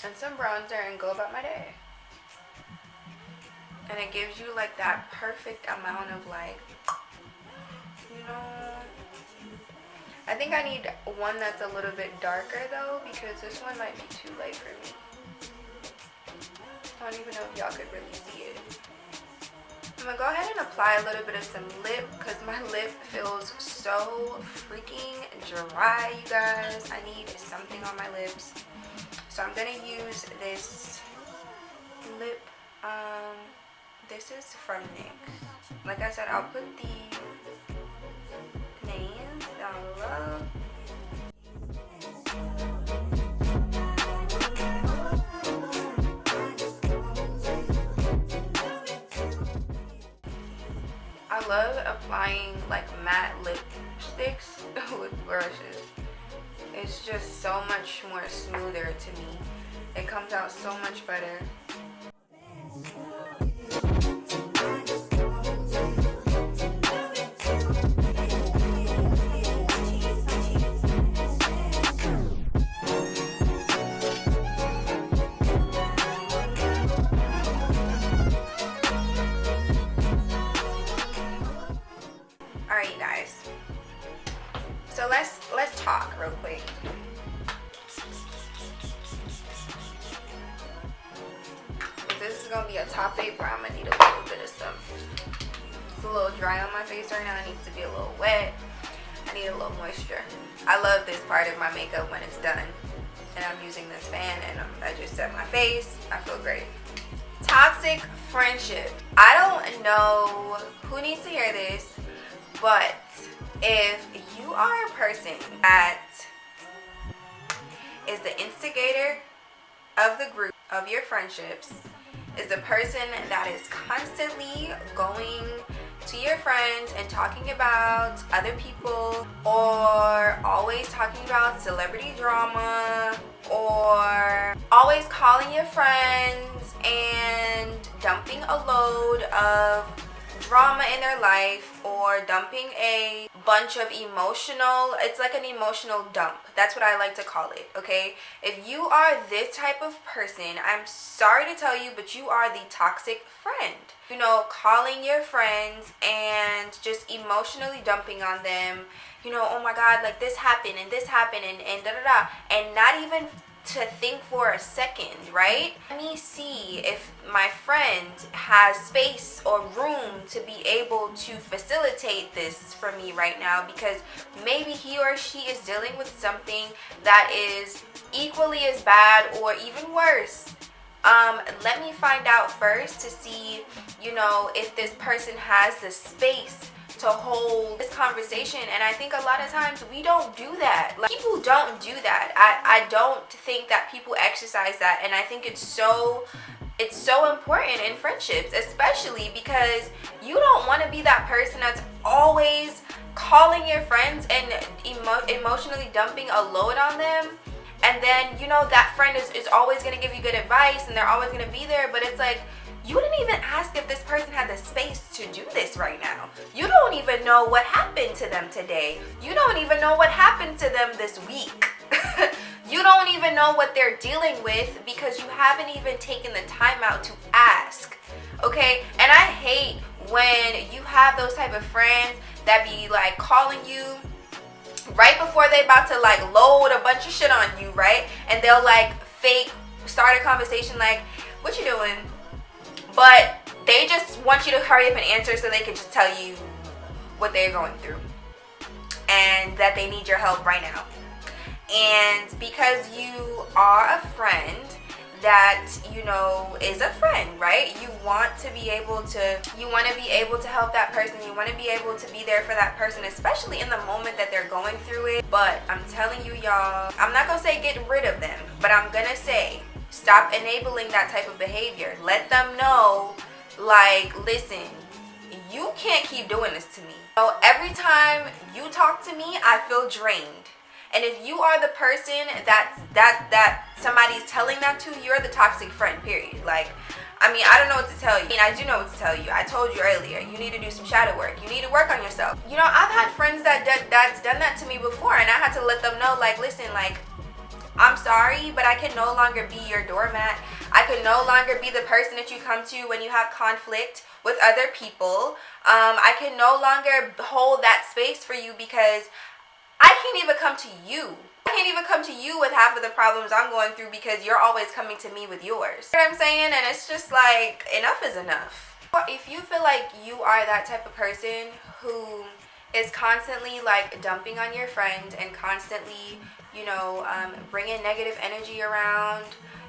and some bronzer and go about my day, and it gives you like that perfect amount of, like, you know, I think I need one that's a little bit darker though, because this one might be too light for me. I don't even know if y'all could really see it. I'm gonna go ahead and apply a little bit of some lip, because my lip feels so freaking dry, you guys. I need something on my lips. So I'm gonna use this lip, this is from NYX. Like I said, I'll put the names down below. I love applying like matte lipsticks with brushes. It's just so much more smoother to me. It comes out so much better. Alright, you guys. So let's talk real quick. This is gonna be a topic where I'm gonna need a little bit of some. It's a little dry on my face right now. It needs to be a little wet. I need a little moisture. I love this part of my makeup when it's done, and I'm using this fan, and I just set my face. I feel great. Toxic friendship. I don't know who needs to hear this, but if you are a person that is the instigator of the group of your friendships, is the person that is constantly going to your friends and talking about other people, or always talking about celebrity drama, or always calling your friends and dumping a load of drama in their life or dumping a bunch of emotional, it's like an emotional dump. That's what I like to call it, okay? If you are this type of person, I'm sorry to tell you, but you are the toxic friend. You know, calling your friends and just emotionally dumping on them. You know, oh my God, like this happened and da da da, and not even to think for a second, right? Let me see if my friend has space or room to be able to facilitate this for me right now, because maybe he or she is dealing with something that is equally as bad or even worse. Let me find out first to see, you know, if this person has the space to hold this conversation. And I think a lot of times we don't do that. Like, people don't do that. I don't think that people exercise that, and I think it's so important in friendships, especially because you don't want to be that person that's always calling your friends and emotionally dumping a load on them. And then, you know, that friend is always going to give you good advice and they're always going to be there, but it's like, you didn't even ask if this person had the space to do this right now. You don't even know what happened to them today. You don't even know what happened to them this week. You don't even know what they're dealing with because you haven't even taken the time out to ask, okay? And I hate when you have those type of friends that be like calling you right before they about to like load a bunch of shit on you, right? And they'll like fake start a conversation like, what you doing? But they just want you to hurry up and answer so they can just tell you what they're going through and that they need your help right now. And because you are a friend that, you know, is a friend, right? You want to be able to help that person. You want to be able to be there for that person, especially in the moment that they're going through it. But I'm telling you, y'all, I'm not gonna say get rid of them, but I'm gonna say stop enabling that type of behavior. Let them know, like, listen, you can't keep doing this to me. So every time you talk to me, I feel drained. And if you are the person that somebody's telling that to, you're the toxic friend, period. Like, I mean, I don't know what to tell you. I mean, I do know what to tell you. I told you earlier, you need to do some shadow work. You need to work on yourself. You know, I've had friends that's done that to me before, and I had to let them know, like, listen, like, I'm sorry, but I can no longer be your doormat. I can no longer be the person that you come to when you have conflict with other people. I can no longer hold that space for you because I can't even come to you. I can't even come to you with half of the problems I'm going through because you're always coming to me with yours. You know what I'm saying? And it's just like, enough is enough. If you feel like you are that type of person who is constantly like dumping on your friend and constantly, you know, bringing negative energy around,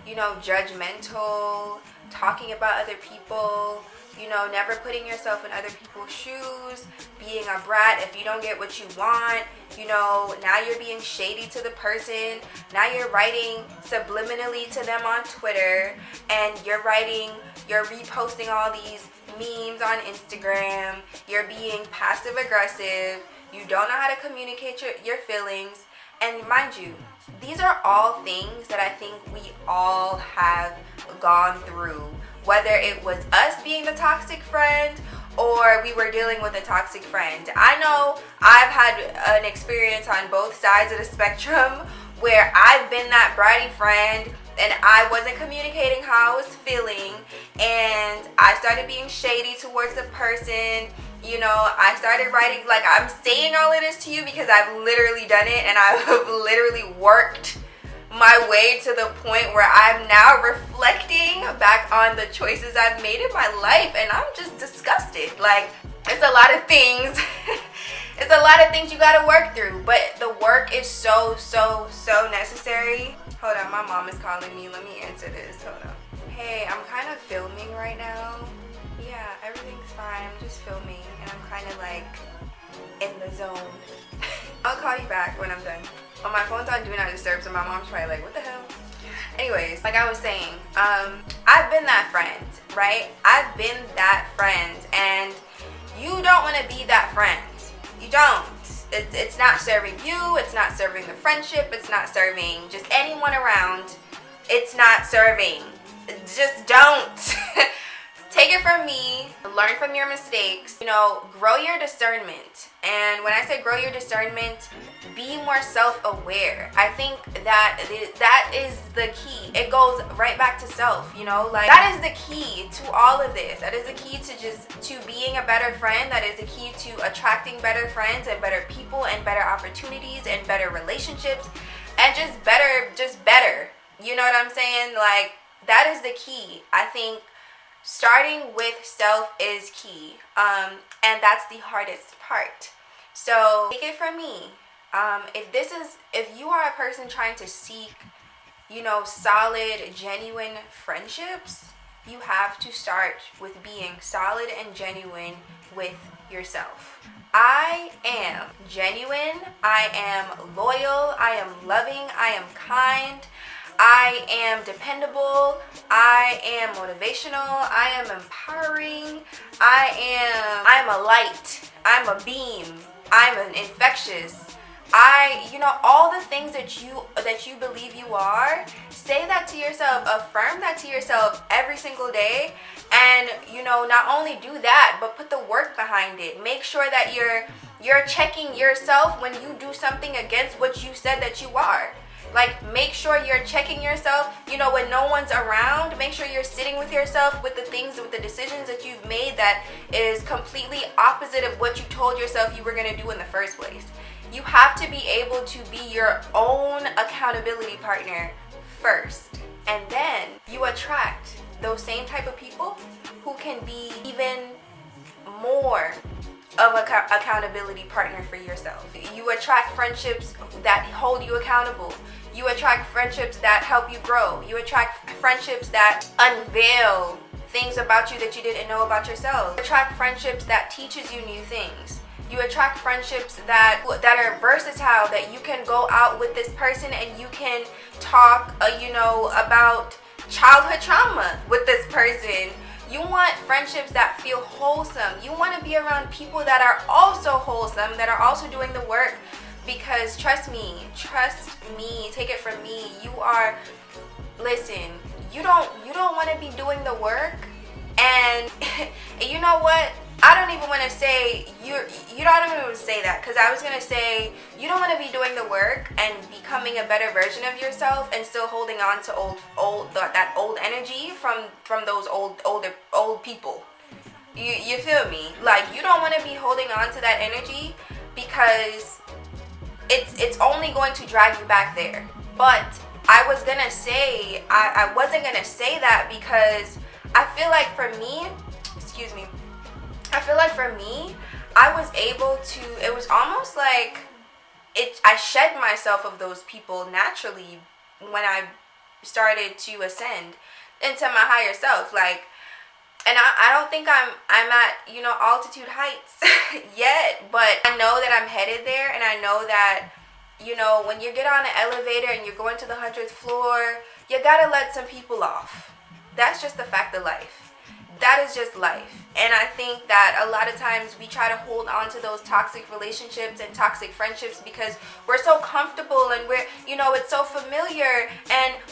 you know, judgmental, talking about other people, you know, never putting yourself in other people's shoes, being a brat if you don't get what you want, you know, now you're being shady to the person, now you're writing subliminally to them on Twitter, and you're reposting all these memes on Instagram, you're being passive aggressive, you don't know how to communicate your feelings. And mind you, these are all things that I think we all have gone through, whether it was us being the toxic friend or we were dealing with a toxic friend. I know I've had an experience on both sides of the spectrum where I've been that bratty friend and I wasn't communicating how I was feeling, and I started being shady towards the person. You know, I started writing, like, I'm saying all of this to you because I've literally done it, and I've literally worked my way to the point where I'm now reflecting back on the choices I've made in my life, and I'm just disgusted. Like, it's a lot of things. It's a lot of things you gotta work through, but the work is so necessary. Hold on, my mom is calling me. Let me answer this. Hold on. Hey, I'm kind of filming right now. Yeah, everything's fine. I'm just filming, and I'm kind of like in the zone. I'll call you back when I'm done. Oh, my phone's on Do Not Disturb, so my mom's probably like, what the hell? Anyways, like I was saying, I've been that friend, right? I've been that friend, and you don't want to be that friend. You don't. It's not serving you. It's not serving the friendship. It's not serving just anyone around. It's not serving. Just don't. take it from me, learn from your mistakes, you know, grow your discernment. And when I say grow your discernment, be more self-aware. I think that is the key. It goes right back to self, you know, like that is the key to all of this. That is the key to being a better friend. That is the key to attracting better friends and better people and better opportunities and better relationships and just better. You know what I'm saying? Like, that is the key. I think starting with self is key, and that's the hardest part. So take it from me, if you are a person trying to seek, you know, solid, genuine friendships, you have to start with being solid and genuine with yourself. I am genuine, I am loyal, I am loving, I am kind, I am dependable, I am motivational, I am empowering, I'm a light, I'm a beam, I'm an infectious. You know, all the things that you believe you are, say that to yourself, affirm that to yourself every single day. And, you know, not only do that, but put the work behind it. Make sure that you're checking yourself when you do something against what you said that you are. Like, make sure you're checking yourself, you know, when no one's around. Make sure you're sitting with yourself with the decisions that you've made that is completely opposite of what you told yourself you were going to do in the first place. You have to be able to be your own accountability partner first. And then you attract those same type of people who can be even more of an accountability partner for yourself. You attract friendships that hold you accountable. You attract friendships that help you grow. You attract friendships that unveil things about you that you didn't know about yourself. You attract friendships that teaches you new things. You attract friendships that are versatile, that you can go out with this person and you can talk, you know, about childhood trauma with this person. You want friendships that feel wholesome. You want to be around people that are also wholesome, that are also doing the work. Because trust me, take it from me. Listen, you don't want to be doing the work, and you know what? I don't even want to say you don't even want to say that, because I was gonna say you don't want to be doing the work and becoming a better version of yourself and still holding on to that old energy from those old people. You feel me? Like, you don't want to be holding on to that energy, because it's only going to drag you back there. But I was gonna say I wasn't gonna say that, because I feel like for me, I was able to, it was almost like I shed myself of those people naturally when I started to ascend into my higher self. Like, and I don't think I'm at, you know, altitude heights yet, but I know that I'm headed there. And I know that, you know, when you get on an elevator and you're going to the 100th floor, you gotta let some people off. That's just the fact of life. That is just life. And I think that a lot of times we try to hold on to those toxic relationships and toxic friendships because we're so comfortable and we're, you know, it's so familiar.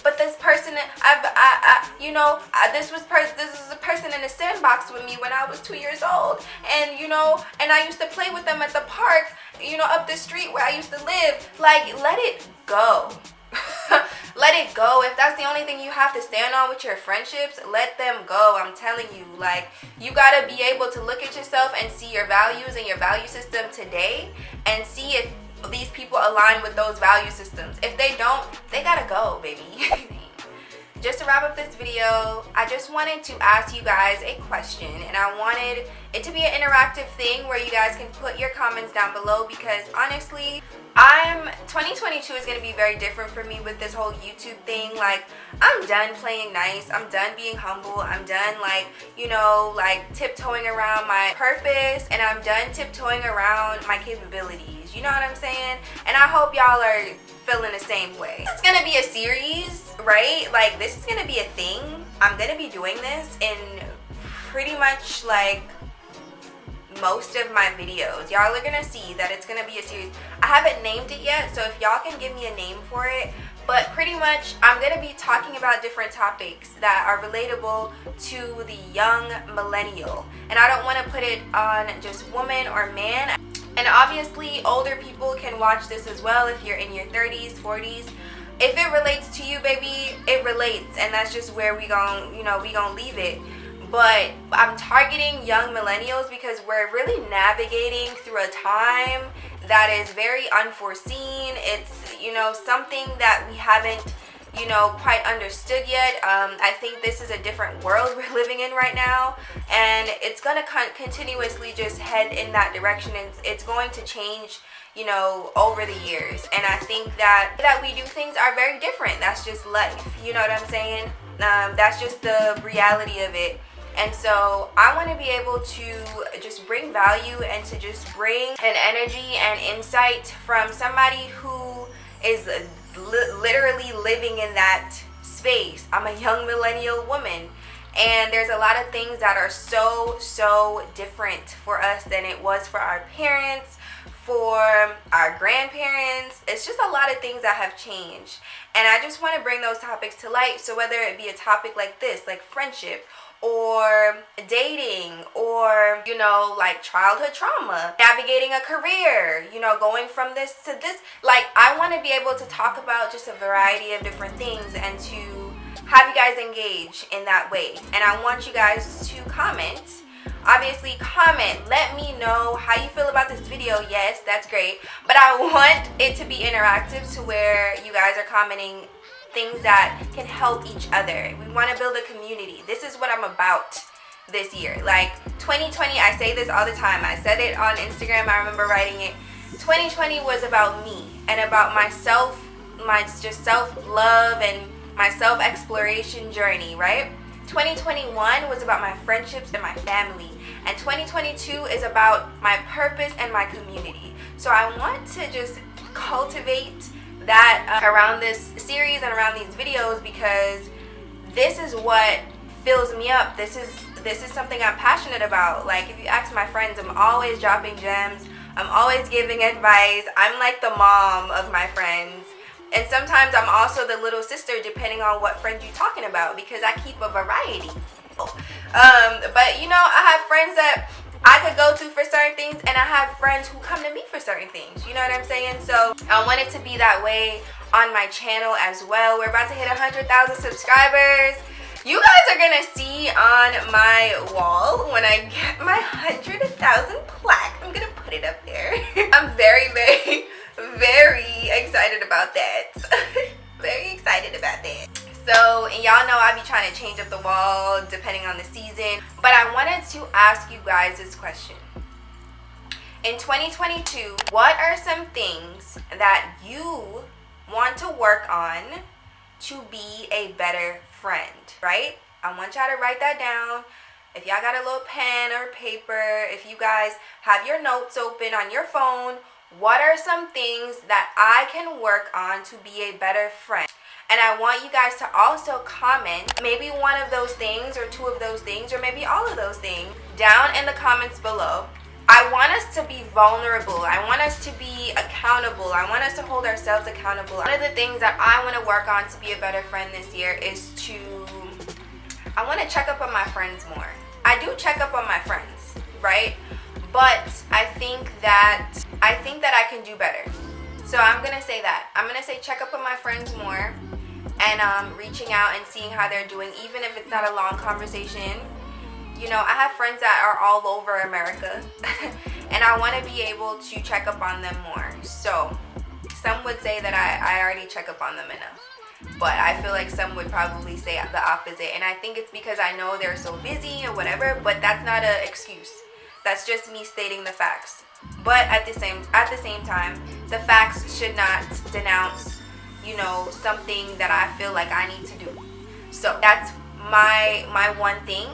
But this person, this is a person in a sandbox with me when I was 2 years old, and you know, and I used to play with them at the park, you know, up the street where I used to live. Like, let it go. Let it go. If that's the only thing you have to stand on with your friendships, let them go. I'm telling you, like, you gotta be able to look at yourself and see your values and your value system today, and see if these people align with those value systems. If they don't, they gotta go, baby. Just to wrap up this video, I just wanted to ask you guys a question, and I wanted it to be an interactive thing where you guys can put your comments down below, because honestly, 2022 is going to be very different for me with this whole YouTube thing. Like, I'm done playing nice. I'm done being humble. I'm done, like, you know, like tiptoeing around my purpose, and I'm done tiptoeing around my capabilities. You know what I'm saying? And I hope y'all are feeling the same way. It's gonna be a series, right? Like, this is gonna be a thing. I'm gonna be doing this in pretty much like most of my videos. Y'all are gonna see that it's gonna be a series. I haven't named it yet, so if y'all can give me a name for it, But pretty much I'm going to be talking about different topics that are relatable to the young millennial. And I don't want to put it on just woman or man. And obviously older people can watch this as well if you're in your 30s, 40s. If it relates to you, baby, it relates. And that's just where we gon' leave it. But I'm targeting young millennials because we're really navigating through a time that is very unforeseen. It's, something that we haven't, quite understood yet. I think this is a different world we're living in right now, and it's going to continuously just head in that direction, and it's going to change, over the years. And I think that we do things are very different. That's just life. You know what I'm saying? That's just the reality of it. And so I want to be able to just bring value and to just bring an energy and insight from somebody who is literally living in that space. I'm a young millennial woman, and there's a lot of things that are so different for us than it was for our parents, for our grandparents. It's just a lot of things that have changed, and I just want to bring those topics to light. So whether it be a topic like this, like friendship, or dating, or like childhood trauma, navigating a career, going from this to this, like I want to be able to talk about just a variety of different things and to have you guys engage in that way. And I want you guys to comment. Obviously comment, let me know how you feel about this video. Yes, that's great, but I want it to be interactive to where you guys are commenting things that can help each other. We want to build a community. This is what I'm about this year. Like 2020, I say this all the time. I said it on Instagram. I remember writing it. 2020 was about me and about myself, my just self-love and my self-exploration journey, right? 2021 was about my friendships and my family. And 2022 is about my purpose and my community. So I want to just cultivate that around this series and around these videos, because this is what fills me up. This is something I'm passionate about. Like, if you ask my friends, I'm always dropping gems. I'm always giving advice. I'm like the mom of my friends. And sometimes I'm also the little sister, depending on what friend you're talking about, because I keep a variety. But I have friends that I could go to for certain things, and I have friends who come to me for certain things. You know what I'm saying? So I want it to be that way on my channel as well. We're about to hit 100,000 subscribers. You guys are gonna see on my wall when I get my 100,000 plaque. I'm gonna put it up there. I'm very very excited about that. Very excited about that. So, and y'all know I be trying to change up the wall depending on the season. But I wanted to ask you guys this question. In 2022, what are some things that you want to work on to be a better friend, right? I want y'all to write that down. If y'all got a little pen or paper, if you guys have your notes open on your phone, what are some things that I can work on to be a better friend? And I want you guys to also comment maybe one of those things or two of those things or maybe all of those things down in the comments below. I want us to be vulnerable. I want us to be accountable. I want us to hold ourselves accountable. One of the things that I want to work on to be a better friend this year is I want to check up on my friends more. I do check up on my friends, right? But I think that I can do better. So I'm going to say that. I'm going to say check up on my friends more. And reaching out and seeing how they're doing, even if it's not a long conversation. I have friends that are all over America, and I want to be able to check up on them more. So some would say that I already check up on them enough, but I feel like some would probably say the opposite. And I think it's because I know they're so busy or whatever, but that's not an excuse. That's just me stating the facts. But at the same time, the facts should not denounce something that I feel like I need to do. So that's my one thing.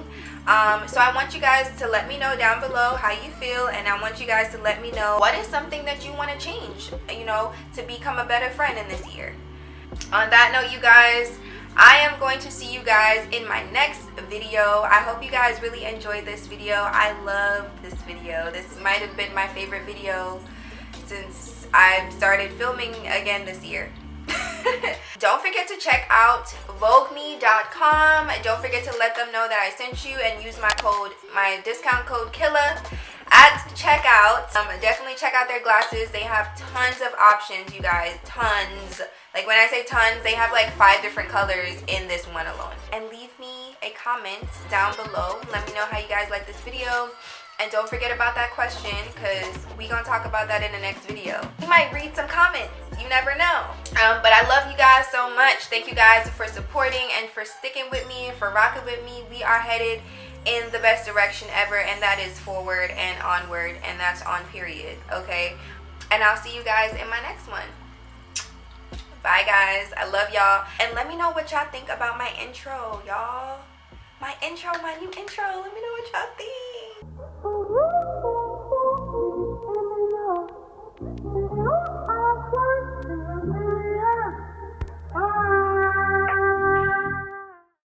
So I want you guys to let me know down below how you feel, and I want you guys to let me know what is something that you want to change, to become a better friend in this year. On that note, you guys, I am going to see you guys in my next video. I hope you guys really enjoyed this video. I love this video. This might have been my favorite video since I've started filming again this year. Don't forget to check out VoogueMe.com. Don't forget to let them know that I sent you and use my discount code Killa at checkout. Definitely check out their glasses. They have tons of options, you guys. Tons. Like when I say tons, they have like 5 different colors in this one alone. And leave me a comment down below. Let me know how you guys like this video. And don't forget about that question, because we gonna talk about that in the next video. You might read some comments. You never know. But I love you guys so much. Thank you guys for supporting and for sticking with me and for rocking with me. We are headed in the best direction ever, and that is forward and onward, and that's on period. Okay? And I'll see you guys in my next one. Bye guys. I love y'all. And let me know what y'all think about my intro, y'all. My new intro. Let me know what y'all think.